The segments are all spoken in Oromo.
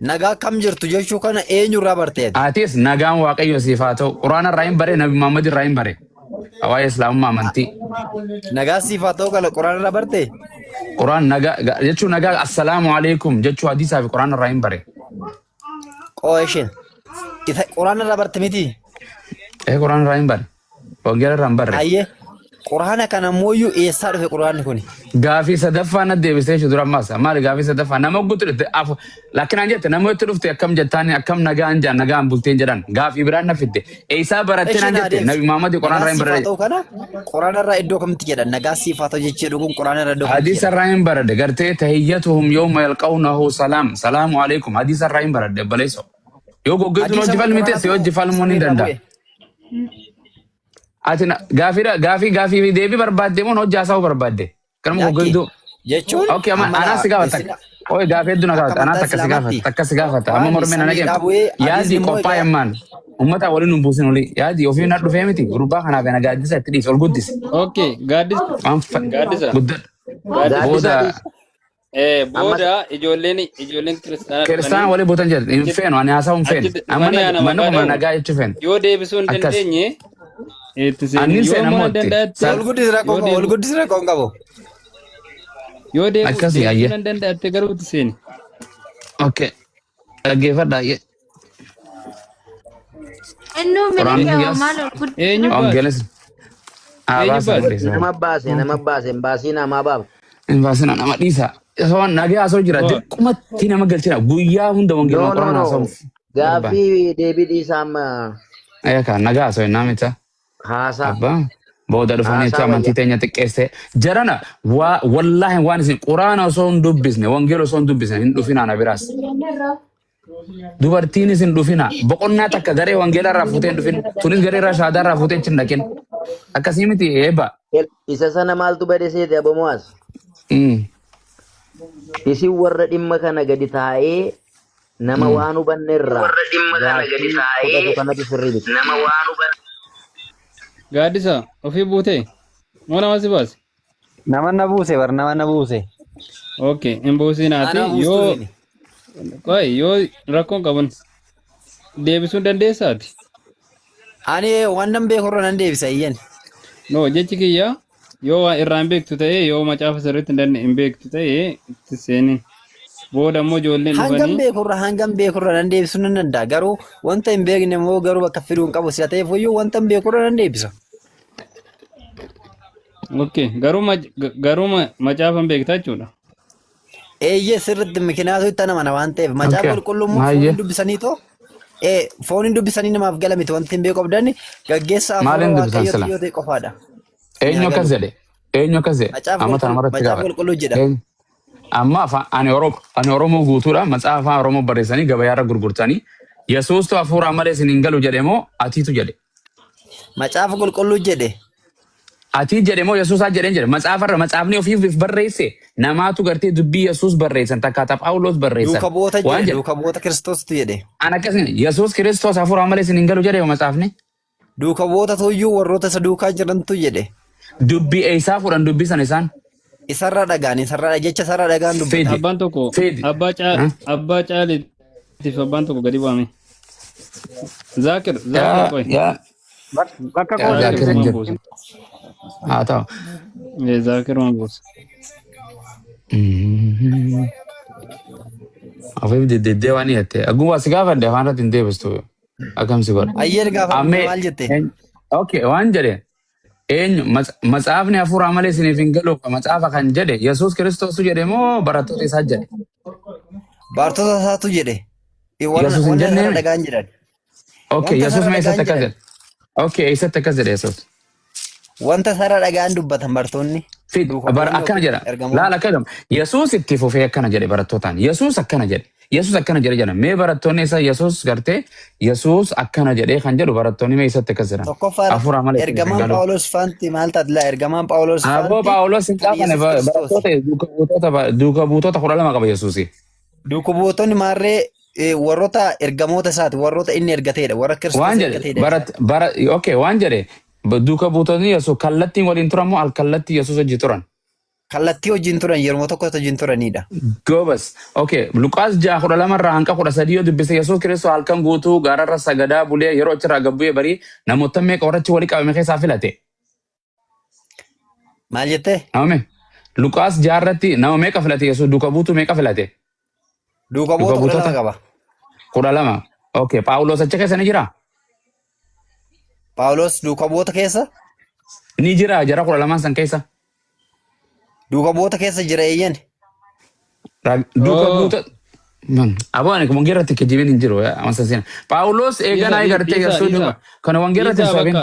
Nagaa kam jirtu jechuu kana eenyurraa barteeti? Atis nagaan waaqayyo siif haa ta'u. Quraana irraa hin bare, Nabi Muhammad irraa hin bare. Hawaasa Islaamummaa amantii. Nagaa siif haa ta'u kala quraanarraa bartee? Quraan nagaa jechuun nagaa assalaamu alaikum jechuu hadiisaa fi quraana irraa hin bare. Qo'ishin. Quraanarraa barte miti? Quraana irraa hin bare. Wangeela irraa hin bare. Ayyee. Quraana kana mooyyuu eessaa dhufe quraanni kuni? Gaafii sadaffaa na deebisee shi dura ammas. Maali gaafii sadaffaa nama guutuu dhufte lakkinaan jette nama itti dhufte akkam jettaan akkam nagaan jaan nagaan bulteen jedhan gaafii biraan na fidde. Eessaa barattee naan jette Nabi Muhammad quraana irraa hin bare. Quraana irraa iddoo kamitti jedhan nagaa siif haa ta'u jechee dhuguun quraana irraa iddoo kamitti? Hadiisa irraa hin barade gartee tahiyyatuhum yawma yalqawnahu salaam salaamu alaikum hadiisa irraa hin barade baleeso. Yoo goggeetuun hojii falmite si hojii falmuun hin danda'a. Ati gaafii fi deebii barbaadde moo hojii haasa'uu barbaadde? Kanuma goggeetu. Jechuun. Okay, anaa si gaafata. Oye gaafii hedduu na gaafata. Anaa takka si gaafata. Amma mormee na nagee. Yaadii qophaa yemmaan. Ummata waliin hin buusin olii. Yaadii ofii na dhufee miti. Gurbaa kanaaf na gaaddisa itti dhiis ol guddise. Okay, gaaddisa. Booda. Booda ijoolleen kiristaana walii buutan jedhu hin feenu ani haasa'u hin feenu. Amma manni kuma nagaa jechuu feenu. yoo deebisuu hin dandeenye Anin seenaa mootti. Wal guddisira qoon qabu. yoo deebisuu hin danda'atte garuu itti seeni. Okay. Dhaggeeffadha. Ennuu miliyaa maal eenyu baase? Nama baase baasii namaa baaba. Invaasina nama dhiisa. Soon nagee haasoo jira. Qumatti nama galchina. Guyyaa hunda wangeeluma qoraan haasa'u. Gaafii deebii dhiisaa amma. Eekaa nagaa haasoo innaa mita. Haasaa. Abbaa. Booda dhufanii jecha amantii teenya xiqqeessee. Jarana wallaahi waan isin quraana osoo hin dubbisne wangeela osoo hin dubbisne hin dhufinaa na biraas. Dubartiin isin dhufina. Boqonnaa takka garee wangeela irraa fuutee hin dhufin. Tunis garee irraa shaadaa irraa fuutee hin dhaqin. Akkasii miti eebba. Isa sana maaltu bade seete abomoas? Isin warra dhimma kana gadi taa'ee nama waan hubanne irraa. Warra dhimma kana gadi taa'ee nama waan hubanne. Gaaddisa ofii buutee moo nama si baase? Nama na buuse bar nama na buuse. Okay, hin buusinaati yoo rakkoon qaban deebisuu dandeessaati. Ani waan nan beekurra nan deebisa iyyan. No jechi kiyya yoo waan irraa hin beektu ta'e yoo macaafa sirriitti hin beektu ta'e itti seeni. Booda immoo ijoolleen dhufanii hangam beekurra nan deebisuu nan danda'a. Garuu wanta hin beekne immoo garuu bakka fiduu hin qabu si'a ta'eef iyyuu wanta hin beekurra nan deebisa. Okay, garuu macaafa hin beektaa jechuudha. Eeyyee sirriitti mikinaatu itti nama waan ta'eef macaafa qulqullummaa fooniin dubbisanii too. Fooniin dubbisanii namaaf gala miti wanti hin beeku abdanni gaggeessaa Maaliin dubbisan yoo ta'e qofaadha. Eenyu akkas jedhe? Eenyu akkas jedhe? Amma tana maratti macaafa qulqulluu jedha. Amma ani Oromoo guutuudha macaafa Oromoo barreessanii gabayaarra gurgurtanii Yesuustu hafuura malee isin hin galu jedhe moo atiitu jedhe? Macaafa qulqulluu jedhe. Ati jedhe moo Yesuusaa jedheen jedhe macaafarra macaafni ofiif barreesse namaatu gartee dubbii Yesuus barreessan takkaataa Phaawulos barreessan. Duuka bu'oota Kiristoostu jedhe. Ana akkasini Yesuus Kiristoos hafuura malee isin hin galu jedhe macaafni. Duuka bu'oota tuyyuu warroota isa duukaa jirantu jedhe. Dubbii eessaa fudhan dubbisan isaan? Isarraa dhagaan jecha isarraa dhagaan dubbata. Abbaan tokko abbaa caaliitiif abbaan tokko gadi bu'ame. Zaakir qoy. Bakka qoodee. Haa ta'u. Zaakir waan buusa. Afiif deddeeddee waan dhiyatte. Akkuma si gaafadde afaan irratti hin deebistu. Akkamsi godha. Ayyeen gaafadde maal jette? Okay, waan jedhe. Eenyu macaafni hafuura malee isiniif hin galu macaafa kan jedhe Yesuus Kiristoosu jedhe moo barattoota isaa jedhe? Barattoota isaatu jedhe. Yesuus hin jenne dhagaan jedhan. Okay, Yesuus mee eessatti akkas jedhe? Okay, eessatti akkas jedhe Yesuus? Wanta sarara dhagaan dubbatan bartoonni. Akkana jedha. Laala akkana. Yesuus itti fufee akkana jedhe barattootaan. Yesuus akkana jedhe. Yesuus akkana jedhe jedhan. Mee barattoonni isa Yesuus gartee Yesuus akkana jedhee kan jedhu barattoonni mee eessatti akkas jedhan? Tokkoffaa ergamaan Phaawulos faanti maal taatila ergamaan Phaawulos faanti. Abbo Phaawulos hin qaafane barattoota duuka buutota 12 qaba Yesuusi. Duuka buutonni maarree warroota ergamoota isaati warroota inni ergateedha warra Kiristoos ergateedha. Okay, waan jedhe duuka buutonni Yesuus kallattiin waliin turan moo al kallattii Yesuus hojii turan? kallattii hojiin turan yeroo tokkotti hojiin turanidha. Gobas. Okay. Luqaas 6:12 irraa hanga 13 yoo dubbise Yesuus Kiristoos halkan guutuu gaararra sagadaa bulee yeroo achirraa gabbu'ee barii namoota meeqa warrachi walii qabame keessaa filate. Maal jettee? Naame. Luqaas 6 irratti nama meeqa filate Yesuus duuka buutuu meeqa filate? Duuka buutota qaba. 12. Okay. Phaawulos achi keessa ni jira? Phaawulos duuka buutota keessa? Ni jira jara 12 san keessa. Duuka buutota keessa jira eeyyan. Duuka buutota. Abaan kun wangeerratti kijibeen hin jiru amasasiina. Phaawulos eeganaa eegartee Yesuus duuka. Kana wangeerratti soobin.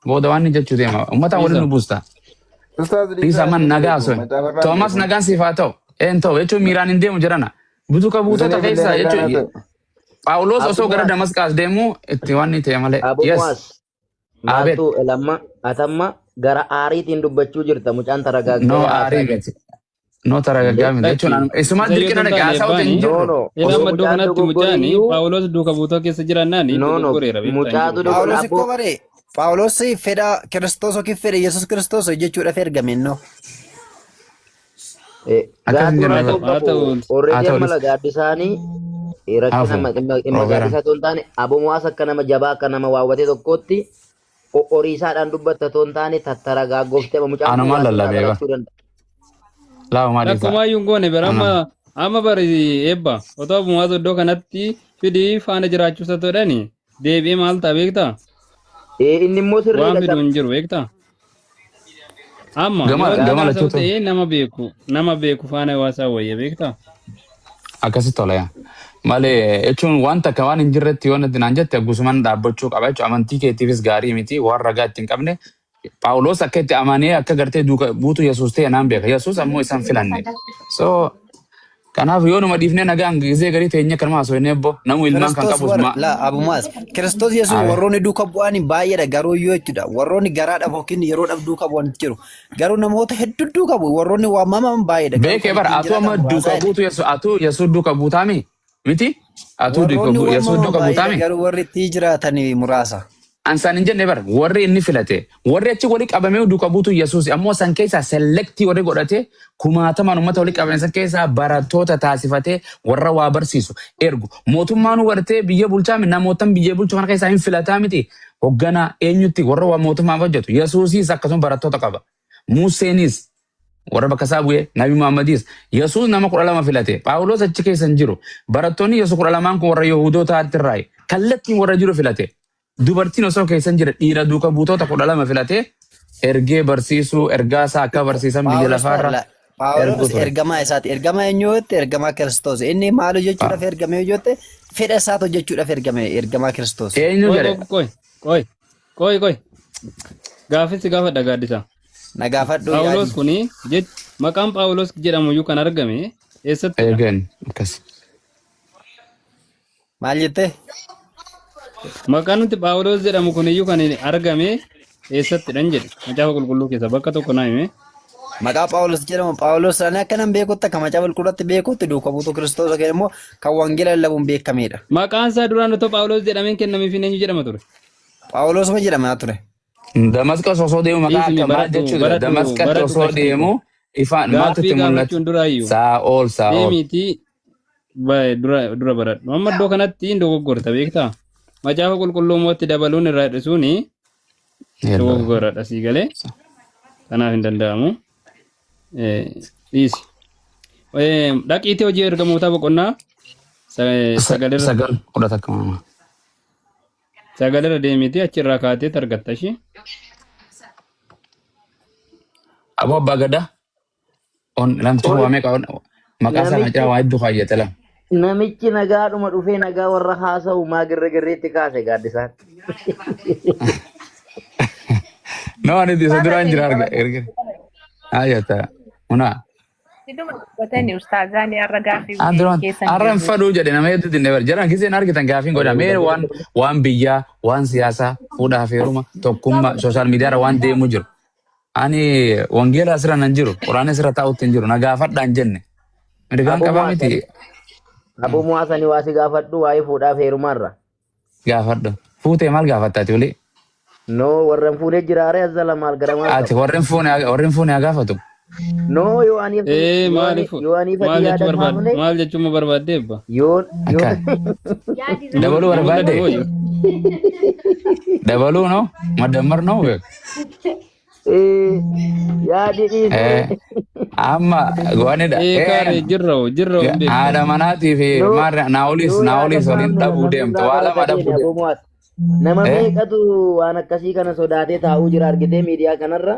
Booda waan ni jechuu deema. Ummata waliin nu buusta. Isa man nagaa soon. Toomas nagaan siif haa ta'u. Een ta'u jechuun miiraan hin deemu jirana. Duuka buutota keessa jechuun. Phaawulos osoo gara Damasqaas deemu itti waan ni ta'e malee. Yes. Maaltu lamma atamma gara aariitiin dubbachuu jirta mucaan taragaaggaa. No aarii miti. No taragaaggaa miti. Jechuun isumaan dirqina dhaqee haasawu ta'e hin jiru. Jedhama iddoo kanatti mucaani Phaawulos duuka buutota keessa jiraannaani. Mucaatu Phaawulos ikkoo baree. Phaawulos fedha Kiristoos yookiin fedha Yesuus Kiristoos hojjechuudhaaf ergame innoo. Orreedii mala gaaddisaanii rakkina gaaddisa otoo hin taane abomo'aas akka nama jabaa akka nama waawwatee tokkootti horiisaadhaan dubbatta otoo hin taane tattara gaaggooftee mucaan Anumaan lallabee Takkumaayyuu goone bira amma bari eebba otoo abomo'aas iddoo kanatti fidii faana jiraachuusa ta'edhani deebi'ee maal ta'a beektaa? Inni immoo sirrii waan fidu hin jiru beektaa? Amma yoo ta'e nama beeku faana hawaasaa wayya beektaa? Akkasitti tola. Malee jechuun wanta akka waan hin jirretti yoo naan jette guutumaan dhaabbachuu qaba jechuun amantii keetiifis gaarii miti waan ragaa ittiin qabne. Phaawulos akka itti amanee akka gartee duuka buutu Yesuus ta'e naan beeka. Yesuus ammoo isaan filanne. So kanaaf yoo numa dhiifnee nagaan gisee garii teenye kanuma haasofnee ebbo namu ilmaan kan qabus abumaas Kiristoos Yesuus warroonni duuka bu'anii baay'eedha garuu yoo jechuudha warroonni garaadhaaf yookiin yeroodhaaf duuka bu'an jiru garuu namoota hedduu duuka bu'u warroonni waamaman baay'eedha. Beekee bara atu amma duuka buutu Yesuus duuka buutaami miti atu Yesuus duuka buutaami. Garuu warri itti jiraatanii muraasa. Ansaan hin jenne bara warri inni filate warri achi wali qabamee duuka buutu Yesuus ammoo san keessaa selektii warri godhate kumaatamaan uummata wali qabame san keessaa barattoota taasifatee warra waa barsiisu ergu mootummaan wartee biyya bulchaa namootan biyya bulchu kana keessaa hin filataa miti hoggana eenyutti warra waa mootummaan hojjetu Yesuusis akkasuma barattoota qaba Museenis warra bakka isaa bu'ee Nabi Muhammadis Yesuus nama 12 filate Phaawulos achi keessa hin jiru barattoonni Yesuus 12 kun warra Yihuudootaatti irraa kallattiin warra jiru filate. Dubartiin osoo keessan jira dhiira duuka buutota 12 filatee ergee barsiisuu ergaasaa akka barsiisan biyya lafaarra. Phaawulos ergamaa isaati. Ergamaa eenyuutti ergamaa Kiristoos. Inni maal hojjechuudhaaf ergame yoo jette fedha isaati hojjechuudhaaf ergame ergamaa Kiristoos. Eenyu jedhe? Qoy. Gaaffisi gaafadha gaaddisa. Na gaafadhu. Phaawulos kuni maqaan Phaawulos jedhamu iyyuu kan argame eessatti? Eegan akkas. Maal jettee? Maqaan nuti Phaawulos jedhamu kun iyyuu kan argame eessattidhan jedhe macaafa qulqulluu keessa bakka tokko naa hime. Maqaa Phaawulos jedhamu Phaawulos ani akka nan beekutti akka macaafa qulqulluutti beekutti duuka buutuu Kiristoos yookiin immoo kan wangeela lallabuun beekameedha. Maqaan isaa duraan otoo Phaawulos jedhameen kennameef eenyu jedhama ture? Phaawulos ma jedhama ture? Damasqas osoo deemu maqaa akka maal jechuudha Damasqas osoo deemu ifaan maaltu mul'atu Saa'ol. Deemiitii dura baradhu amma iddoo kanatti dogoggorta beektaa? Macaafa qulqulluu mootti dabaluun irraa hir'isuuni dogoggoradha sii galee kanaaf hin danda'amu. Dhiisi. Dhaqiitii hojii ergamootaa boqonnaa sagalirra deemiitii achirraa kaatee argatta ishee. Aboo abbaa gadaa namtichi waamee maqaa isaa macaa waa hedduu kaayyate lama. Namichi nagaadhuma dhufee nagaa warra haasa'u maa girreetti kaase gaaddisaan. Nawaan itti isa duraan jira erga. Hayyata. Munaa. Arran faduu jedhe nama hedduutti hin dabar. Jaran giseen argitan gaafiin godha. Mee waan biyyaa, waan siyaasaa, fuudhaa fi heeruma, tokkummaa, sooshaal miidiyaarra waan deemu jiru. Ani wangeela asirra nan jiru. Quraana asirra taa'utti hin jiru. Na gaafadhaa hin jenne. Midhaan qabaa miti. Aboo muwaasanii waasi gaafadhu waa'ee fuudhaa fi heerumaarra. Gaafadhu. Fuutee maal gaafattaati olii? No warreen fuudhee jiraare azala maal gara maal? Ati warreen fuune haa gaafatu. No, yoo aniif maaliif yoo aniif maal ati jechuu yaada barbaadde? kaafne Maal jechuun ma barbaadde ebba? yoo dabaluu barbaade dabaluu no madammar no yaadi dhiise. amma goonidha Kaare jirra haadha manaatii fi naa'oliis waliin dhabuu deemtu waa lama dhabuu deemtu. Nama meeqatu waan akkasii kana sodaatee taa'uu jira argitee miidiyaa kanarra.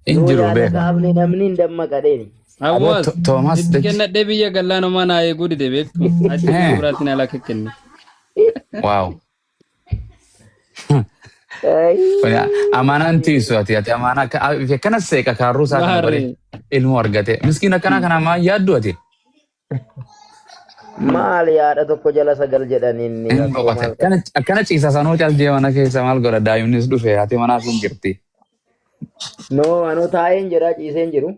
Hin jiru yaada beeka. kaafne namni hin dammaqadheeni. Awwaas Toomas itti kennadhee biyya gallaa namaa naa eeguu dide beektu. Achi biraatti na laakka kenne. Waaw. Amanaan tiisu ati amaanaa akkanas seeqa kaarruu isaa kana bare ilmoo argate. Miskiin akkana kana maa yaaddu ati? Maal yaada tokko jala sagal jedhaniin. Akkana ciisa sanuu caljee mana keessa maal godha daa'imnis dhufe ati manaa sun jirti. No, anu taa'een jira ciiseen jiru.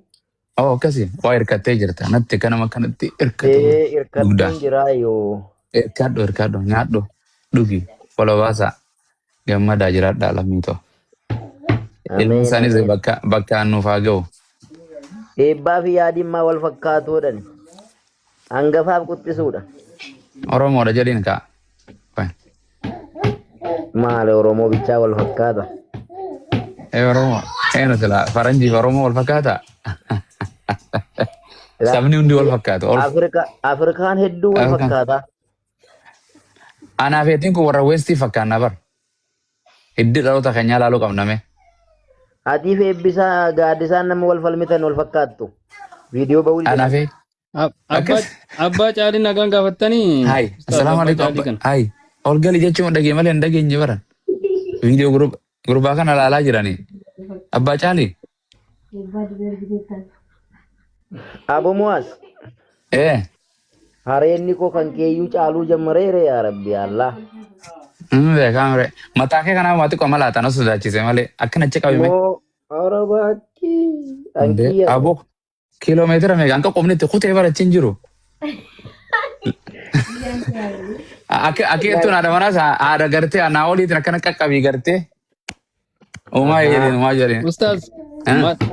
Oh akkasii waa hirkattee jirta natti kanama kanatti Hirkatteen jira yoo. Hirkadhu nyaadhu dhugi walabaasa gammadaa jiraadhaa lammiitoo. Ilmi isaanis bakka nuuf haa ga'u. Eebbaa fi yaadimmaa wal fakkaatuudhaan hangafaaf quxxisuudha. Oromoodha jedhiin kaa. Maali Oromoo bichaa wal fakkaata? Oromoo nuti laa faranjii fi Oromoo wal fakkaata. Sabni hundi wal fakkaatu. Afrikaan hedduu wal fakkaata. Anaaf heetiin kun warra Westii fakkaanna bar. Hiddi dhaloota keenyaa laaluu qabname. Atiif eebbisaa gaaddisaan nama wal falmitan wal fakkaattu. Viidiyoo ba'uu Anaaf Abbaa caalii nagaan gaafattanii. Hai, assalaamu alaikum. Hai, ol gali jechuun dhagee malee hin dhageenye baran. Viidiyoo gurbaa kana laalaa jiranii. Abbaa caalii. Abu Muas. Hareenni koo kan keeyyuu caaluu jammareere yaa Rabbi Allah. Beekamre. Mataa kee kanaa waati qoma laatan osoo sodaachise malee akkana achi qabime. Arabaatti. Aboo kiiloomeetira meeqa akka qomni itti kutee barachiin jiru. Akkeettuun haadha manaas haadha gartee anaa oliitiin akkana qaqqabii gartee. Uumaa jedheen. Ustaaz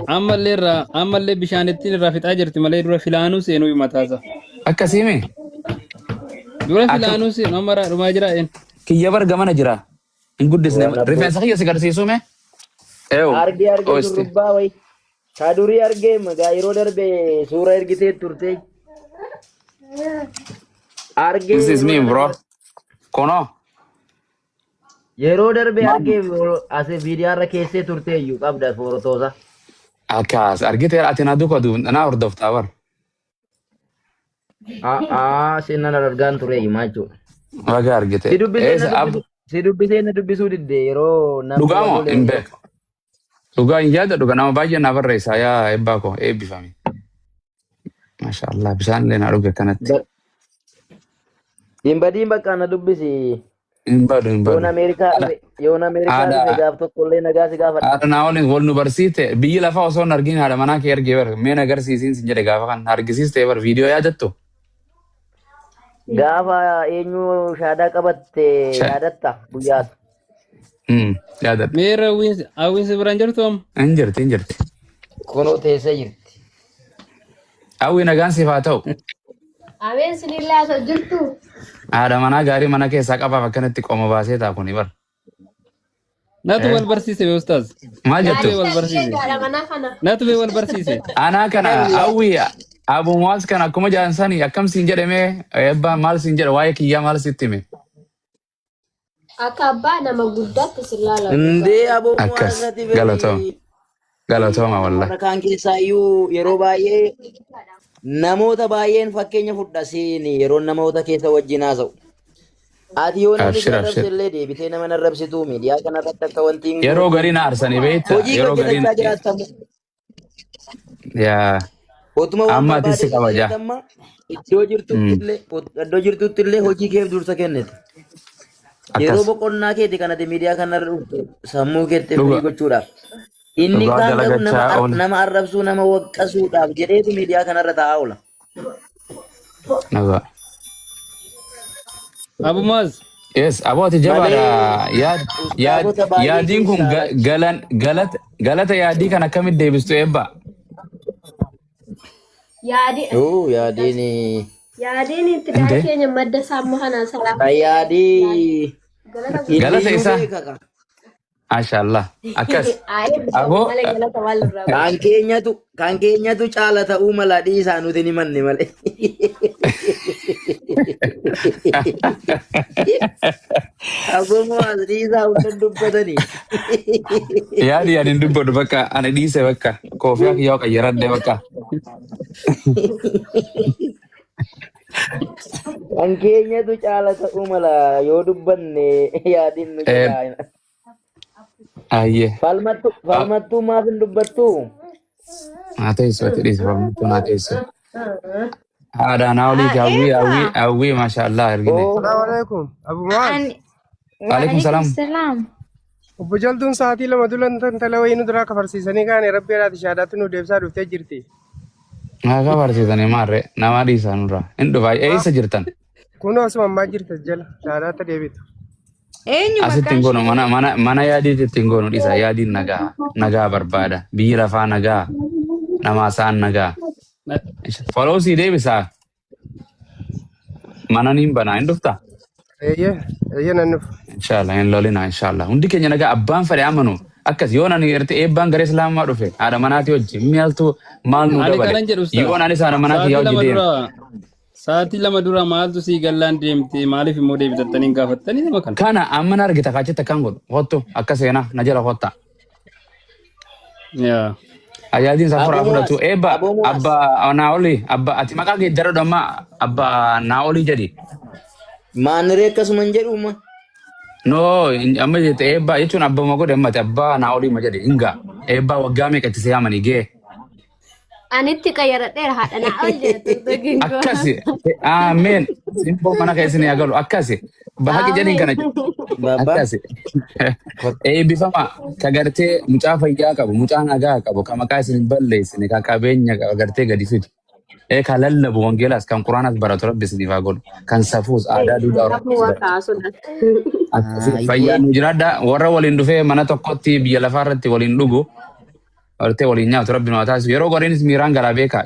ammallee bishaanittiin irraa fixaa jirti malee dura filaanuu seenuu mataasa. Akkasiimi. Dura filaanuu seenu amma dhumaa jira een. Kiyya bar gamana jira. Hin guddisne rifeensa kiyya si garsiisuu mee? Argee durbaa wayi. Ka durii argee magaa yeroo darbe suura ergitee turte. Argee. This is me bro. Kono. Yeroo darbe argee as viidiyoo irra keessee turte iyyuu qabda foorotoosa. Akkas argite ati na duuka naa hordoftaa bar. Sinna argaan ture himaa jechuudha. Waga argite. Si dubbisee na dubbisuu didde yeroo nama. Dhugaamo hin beeku. Dhugaa hin yaadadhu nama baay'ee na barreessaa yaa eebbaa koo eebbifame. Maashaallah bishaan illee na dhuge kanatti. Hin badiin bakka na dubbisi. Hin badu. Yoon Ameerikaa dhufe gaaf tokkollee nagaa si gaafadha. Haadha naa waliin wal nu barsiite biyyi lafaa osoo hin argin haadha manaa kee ergee bar mee na agarsiisiin sin jedhe gaafa kan argisiiste bar viidiyoo yaadattu. Gaafa eenyu shaadaa qabatte yaadatta guyyaas. Yaadadha. Meera hawwiinsi biraan jirtu amma? Hin jirti. Kunoo teessee jirti. Hawwi nagaan siif haa ta'u. Abeen sinillee asoo jirtu. Haadha manaa gaarii mana keessaa qabaaf akkanatti qoma baasee ta'a kuni bar. Natu wal barsiise bee ustaaz. Maal jettu? Natu bee wal barsiise. Anaa kana hawwi Abu Muas kana akkuma jaansanii akkam siin jedhame eebbaa maal siin jedha waa'ee kiyyaa maal sitti hime? Akka abbaa nama guddaatti silaala. Indee Abu Muas Akkas galatooma wallahi. Kan keessaa iyyuu yeroo baay'ee namoota baay'een fakkeenya fudhasiin yeroo namoota keessa wajjin haasa'u. Ati yoo namni arrabsillee deebitee nama arrabsituu miidiyaa kanarratti akka wanti yeroo garii na aarsanii beekta yeroo garii yaa amma ati si kabaja. Iddoo jirtutti illee hojii keef dursa kennite. Yeroo boqonnaa keeti kanatti miidiyaa kanarra sammuu keetti firii gochuudhaaf. Inni kaan garuu nama arrabsuu nama waqqasuudhaaf jedheetu miidiyaa kanarra taa'aa oola. Abu Muaz. Yes, abooti jabaadha. Yaadiin kun galata yaadii kan akkamitti deebistu eebba? Yaadi. Yaadini. Yaadiin itti daakee keenya madda saamuu kana salaam. Yaadi. Galata isa. Mashallah. Akkas. Aboo. Kan keenyatu caala ta'uu mala dhiisaa nuti ni manne malee. Aboo maas dhiisaa hunda dubbatanii. Yaadi dubbatu bakka ana dhiise bakka koofiyaa kiyyaa qayyaradde bakka. Kan keenyatu caala ta'uu mala yoo dubbanne yaadiin nu jiraayina. Aye. Falmattuu maaf hin dubbattu? Haa teessoo itti dhiise falmattuu naa teessoo. Haadhaan hawlii hawwii maashaallah ergine. Assalamualaikum. Abu Muaz. Waalaikum salaam. Obbo Jalduun sa'aatii lama dulan tantala wayinu duraa kafarsiisanii kaane rabbi irraati shaadaatti nu deebisaa dhuftee jirti. Haa kafarsiisanii maarre nama dhiisaa nurraa. Hin dhufaa eessa jirtan? Kunoo asuma ammaa jirta jala shaadaatti deebitu. Asitti hin goonu mana yaadiitti hin goonu dhiisa yaadiin nagaa barbaada biyyi lafaa nagaa nama isaan nagaa. Foloosii deebisaa mana niin banaa hin dhuftaa? Eeyyee nan dhufu. Inshallah hin lolina inshallah hundi keenya nagaa abbaan fedhe amanu akkas yoo nani irti eebbaan garee islaamaa dhufe haadha manaati wajjin mi'aaltu maal nu dabale yoo nani haadha manaati yaa hojii deemu. Sa'aatii lama dura maaltu sii gallaan deemte maaliif immoo deebitattanii gaafattanii nama kana? Kana amma na argita kaachetta kan godhu hottu akka seenaa na jala hotta. Yaa. Ayaadiin safura fudhatu eebba abba naa'olii abba ati maqaa kee dara dhamma abba naa'olii jedhi. Maaniree akkasuma hin jedhuma. No amma jette eebba jechuun abba ma godhe ammati abba naa'olii ma jedhi hinga eebba waggaa meeqa itti seeyamanii gee. Anitti qayyaradheera haadha naa'ol jedhatu. Akkasi ameen simboo mana keessanii agalu akkasi bahaqi jedhiin kana akkasi eebbifama ka gartee mucaa fayyaa qabu mucaa nagaa qabu ka maqaa isin hin balleessine ka qabeenya gartee gadi fidu ka lallabu wangeelaas kan quraanas baratu rabbi isiniif haa godhu kan safuus aadaa duudhaa oromoo fayyaa nu jiraadha warra waliin dhufee mana tokkotti biyya lafaa irratti waliin dhugu. Orte waliin nyaatu rabbi nu haa taasisu yeroo godheenis miiraan garaa beeka.